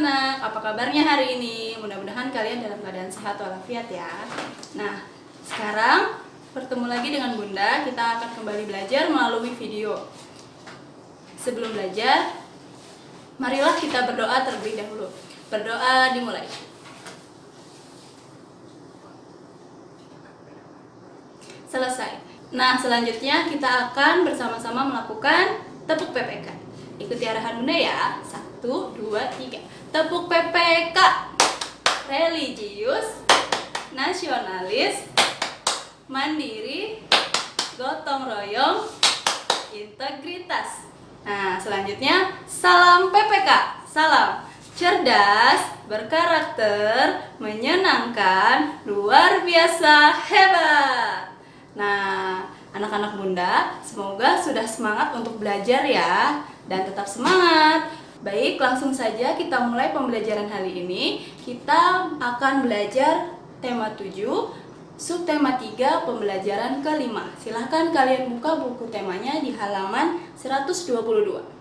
anak-anak, apa kabarnya hari ini? Mudah-mudahan kalian dalam keadaan sehat walafiat ya. Nah, sekarang bertemu lagi dengan Bunda, kita akan kembali belajar melalui video. Sebelum belajar, marilah kita berdoa terlebih dahulu. Berdoa dimulai. Selesai. Nah, selanjutnya kita akan bersama-sama melakukan tepuk PPK. Ikuti arahan Bunda ya. 1, 2, 3. Tepuk PPK. Religius, nasionalis, mandiri, gotong royong, integritas. Nah, selanjutnya salam PPK. Salam cerdas, berkarakter, menyenangkan, luar biasa, hebat. Nah, anak-anak Bunda, semoga sudah semangat untuk belajar ya, dan tetap semangat. Baik, langsung saja kita mulai pembelajaran hari ini. Kita akan belajar tema 7, subtema 3, pembelajaran kelima. Silahkan kalian buka buku temanya di halaman 122.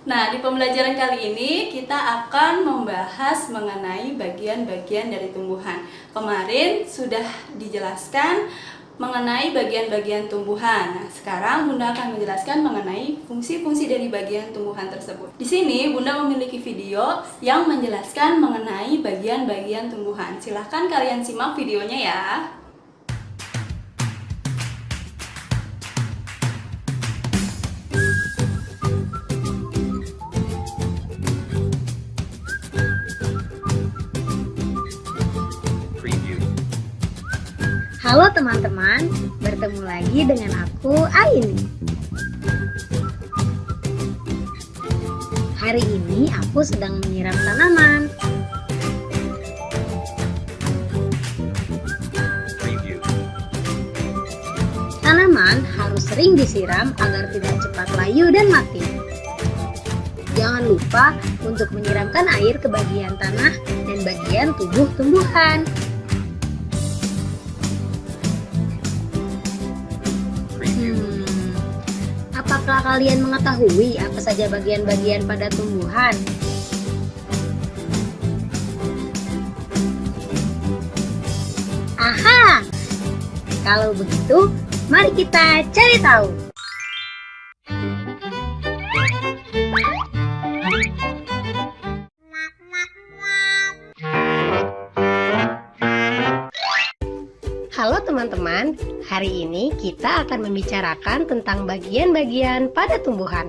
Nah, di pembelajaran kali ini kita akan membahas mengenai bagian-bagian dari tumbuhan. Kemarin sudah dijelaskan mengenai bagian-bagian tumbuhan. Nah, sekarang Bunda akan menjelaskan mengenai fungsi-fungsi dari bagian tumbuhan tersebut. Di sini Bunda memiliki video yang menjelaskan mengenai bagian-bagian tumbuhan. Silahkan kalian simak videonya ya. Halo teman-teman, bertemu lagi dengan aku Aini. Hari ini aku sedang menyiram tanaman. Tanaman harus sering disiram agar tidak cepat layu dan mati. Jangan lupa untuk menyiramkan air ke bagian tanah dan bagian tubuh tumbuhan. Apakah kalian mengetahui apa saja bagian-bagian pada tumbuhan? Aha! Kalau begitu, mari kita cari tahu. Halo teman-teman, hari ini kita akan membicarakan tentang bagian-bagian pada tumbuhan.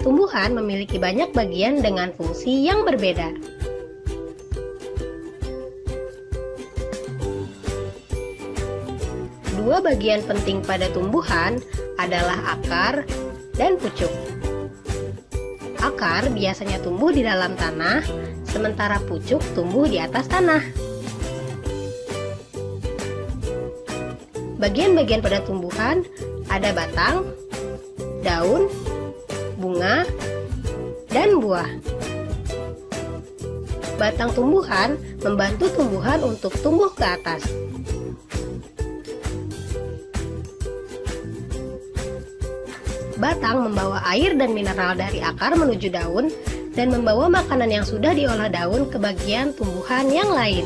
Tumbuhan memiliki banyak bagian dengan fungsi yang berbeda. Dua bagian penting pada tumbuhan adalah akar dan pucuk. Akar biasanya tumbuh di dalam tanah, sementara pucuk tumbuh di atas tanah. Bagian-bagian pada tumbuhan ada batang, daun, bunga, dan buah. Batang tumbuhan membantu tumbuhan untuk tumbuh ke atas. Batang membawa air dan mineral dari akar menuju daun dan membawa makanan yang sudah diolah daun ke bagian tumbuhan yang lain.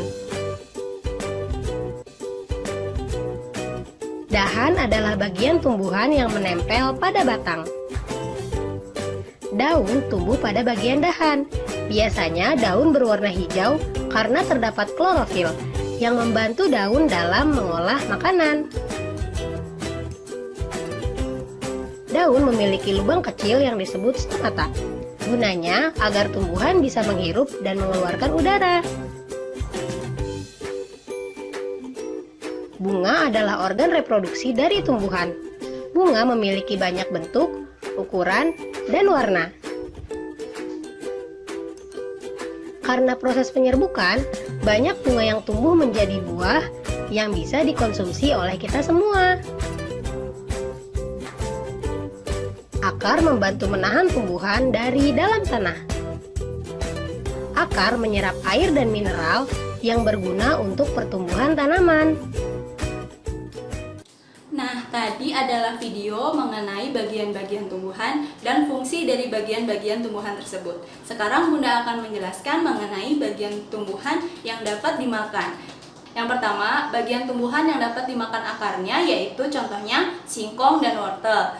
Dahan adalah bagian tumbuhan yang menempel pada batang. Daun tumbuh pada bagian dahan. Biasanya daun berwarna hijau karena terdapat klorofil yang membantu daun dalam mengolah makanan. Daun memiliki lubang kecil yang disebut stomata. Gunanya agar tumbuhan bisa menghirup dan mengeluarkan udara. Bunga adalah organ reproduksi dari tumbuhan. Bunga memiliki banyak bentuk, ukuran, dan warna. Karena proses penyerbukan, banyak bunga yang tumbuh menjadi buah yang bisa dikonsumsi oleh kita semua. Akar membantu menahan tumbuhan dari dalam tanah. Akar menyerap air dan mineral yang berguna untuk pertumbuhan tanaman. Nah, tadi adalah video mengenai bagian-bagian tumbuhan dan fungsi dari bagian-bagian tumbuhan tersebut. Sekarang Bunda akan menjelaskan mengenai bagian tumbuhan yang dapat dimakan. Yang pertama, bagian tumbuhan yang dapat dimakan akarnya yaitu contohnya singkong dan wortel.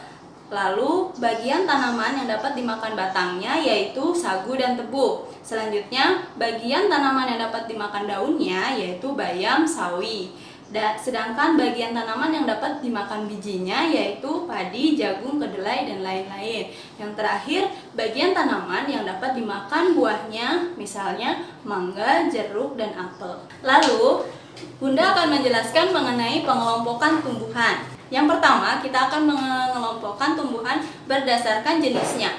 Lalu, bagian tanaman yang dapat dimakan batangnya yaitu sagu dan tebu. Selanjutnya, bagian tanaman yang dapat dimakan daunnya yaitu bayam, sawi. Sedangkan bagian tanaman yang dapat dimakan bijinya yaitu padi, jagung, kedelai, dan lain-lain. Yang terakhir, bagian tanaman yang dapat dimakan buahnya, misalnya mangga, jeruk, dan apel. Lalu, Bunda akan menjelaskan mengenai pengelompokan tumbuhan. Yang pertama, kita akan mengelompokkan tumbuhan berdasarkan jenisnya.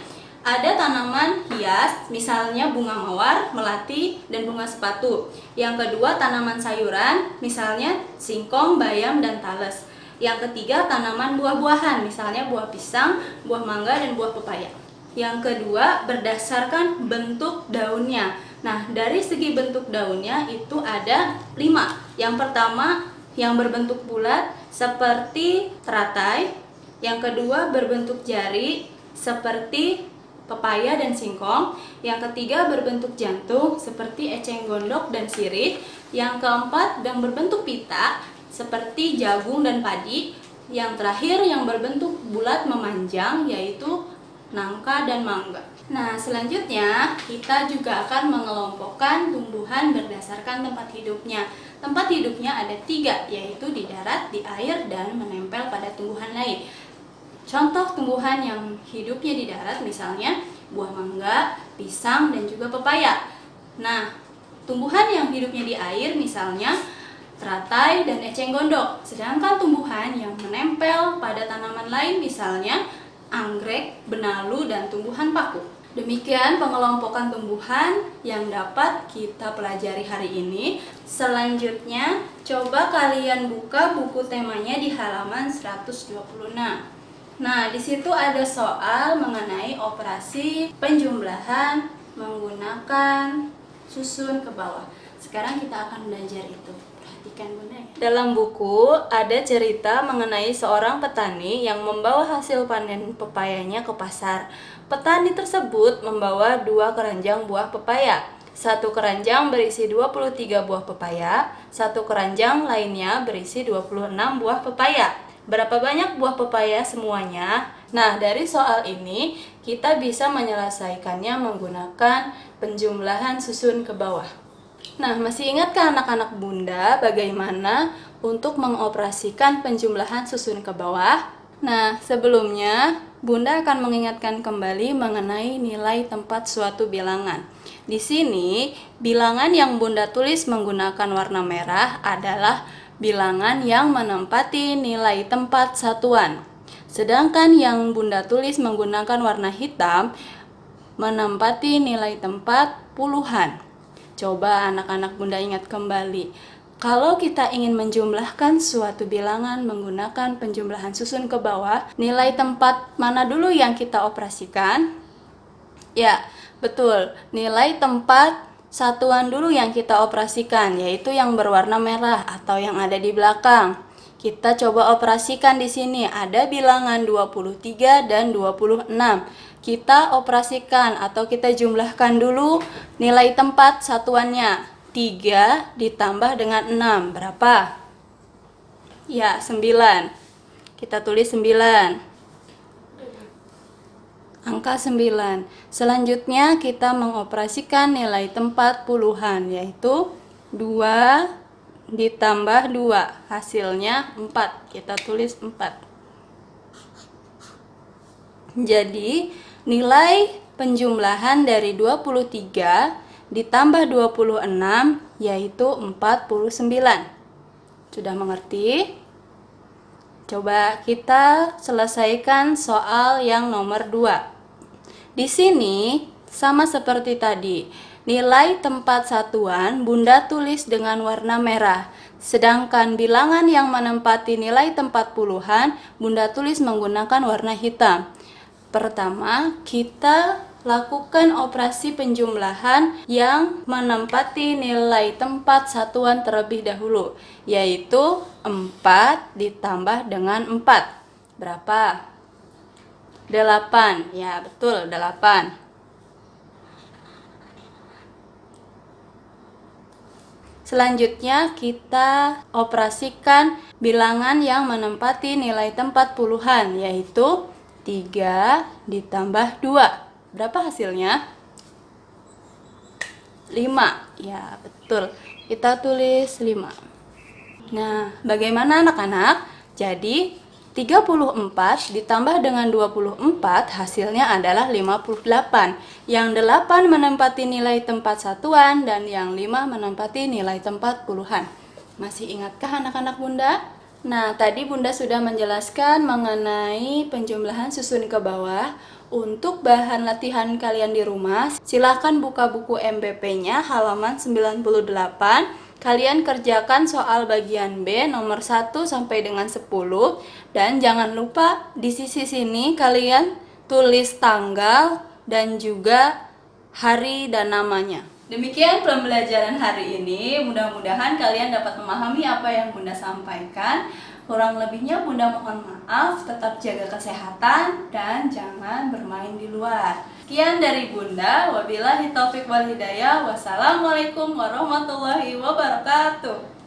Ada tanaman hias, misalnya bunga mawar, melati, dan bunga sepatu. Yang kedua, tanaman sayuran, misalnya singkong, bayam, dan tales. Yang ketiga, tanaman buah-buahan, misalnya buah pisang, buah mangga, dan buah pepaya. Yang kedua, berdasarkan bentuk daunnya. Nah, dari segi bentuk daunnya itu ada 5. Yang pertama, yang berbentuk bulat seperti teratai. Yang kedua, berbentuk jari seperti pepaya dan singkong. Yang ketiga, berbentuk jantung seperti eceng gondok dan sirih. Yang keempat, yang berbentuk pita seperti jagung dan padi. Yang terakhir, yang berbentuk bulat memanjang yaitu nangka dan mangga. Nah, selanjutnya kita juga akan mengelompokkan tumbuhan berdasarkan tempat hidupnya. Tempat hidupnya ada 3, yaitu di darat, di air, dan menempel pada tumbuhan lain. Contoh tumbuhan yang hidupnya di darat misalnya buah mangga, pisang, dan juga pepaya. Nah, tumbuhan yang hidupnya di air misalnya teratai dan eceng gondok. Sedangkan tumbuhan yang menempel pada tanaman lain misalnya anggrek, benalu, dan tumbuhan paku. Demikian pengelompokan tumbuhan yang dapat kita pelajari hari ini. Selanjutnya, coba kalian buka buku temanya di halaman 126. Nah, di situ ada soal mengenai operasi penjumlahan menggunakan susun ke bawah. Sekarang kita akan belajar itu. Perhatikan Bunda ya. Dalam buku ada cerita mengenai seorang petani yang membawa hasil panen pepayanya ke pasar. Petani tersebut membawa 2 keranjang buah pepaya. 1 keranjang berisi 23 buah pepaya, 1 keranjang lainnya berisi 26 buah pepaya. Berapa banyak buah pepaya semuanya? Nah, dari soal ini kita bisa menyelesaikannya menggunakan penjumlahan susun ke bawah. Nah, masih ingatkah anak-anak Bunda bagaimana untuk mengoperasikan penjumlahan susun ke bawah? Nah, sebelumnya Bunda akan mengingatkan kembali mengenai nilai tempat suatu bilangan. Di sini, bilangan yang Bunda tulis menggunakan warna merah adalah bilangan yang menempati nilai tempat satuan. Sedangkan yang Bunda tulis menggunakan warna hitam menempati nilai tempat puluhan. Coba anak-anak Bunda ingat kembali. Kalau kita ingin menjumlahkan suatu bilangan menggunakan penjumlahan susun ke bawah, nilai tempat mana dulu yang kita operasikan? Ya, betul. Nilai tempat satuan dulu yang kita operasikan, yaitu yang berwarna merah atau yang ada di belakang. Kita coba operasikan di sini. Ada bilangan 23 dan 26. Kita operasikan atau kita jumlahkan dulu nilai tempat satuannya. 3 ditambah dengan 6 berapa? Ya, 9. Kita tulis 9. Angka 9. Selanjutnya kita mengoperasikan nilai tempat puluhan, yaitu 2 ditambah 2. Hasilnya 4. Kita tulis 4. Jadi, nilai penjumlahan dari 23 ditambah 26 yaitu 49. Sudah mengerti? Coba kita selesaikan soal yang nomor 2. Di sini sama seperti tadi. Nilai tempat satuan Bunda tulis dengan warna merah. Sedangkan bilangan yang menempati nilai tempat puluhan Bunda tulis menggunakan warna hitam. Pertama, kita Lakukan operasi penjumlahan yang menempati nilai tempat satuan terlebih dahulu, yaitu 4 ditambah dengan 4. Berapa? 8. Ya, betul, 8. Selanjutnya kita operasikan bilangan yang menempati nilai tempat puluhan, yaitu 3 ditambah 2. Berapa hasilnya? 5. Ya, betul. Kita tulis 5. Nah, bagaimana anak-anak? Jadi, 34 ditambah dengan 24 hasilnya adalah 58. Yang 8 menempati nilai tempat satuan dan yang 5 menempati nilai tempat puluhan. Masih ingatkah anak-anak Bunda? Nah, tadi Bunda sudah menjelaskan mengenai penjumlahan susun ke bawah. Untuk bahan latihan kalian di rumah, silahkan buka buku MBP-nya halaman 98. Kalian kerjakan soal bagian B nomor 1 sampai dengan 10. Dan jangan lupa di sisi sini kalian tulis tanggal dan juga hari dan namanya. Demikian pembelajaran hari ini. Mudah-mudahan kalian dapat memahami apa yang Bunda sampaikan. Kurang lebihnya Bunda mohon maaf, tetap jaga kesehatan dan jangan bermain di luar. Sekian dari Bunda, wabillahi taufik wal hidayah. Wassalamualaikum warahmatullahi wabarakatuh.